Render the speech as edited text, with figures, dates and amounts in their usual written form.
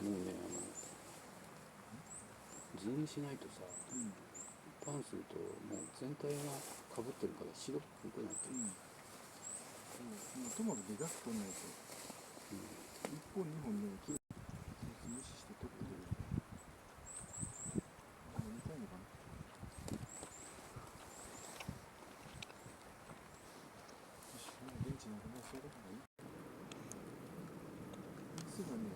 もうね地にしないとさ、パンするともう全体がかぶってるから白っぽくなってる。トマトでかく取んないと、1本2本ね、きれいに無視して取ってくれる。飲みたいのかな。よし、もう電池なくなりそうだからいい。すぐね、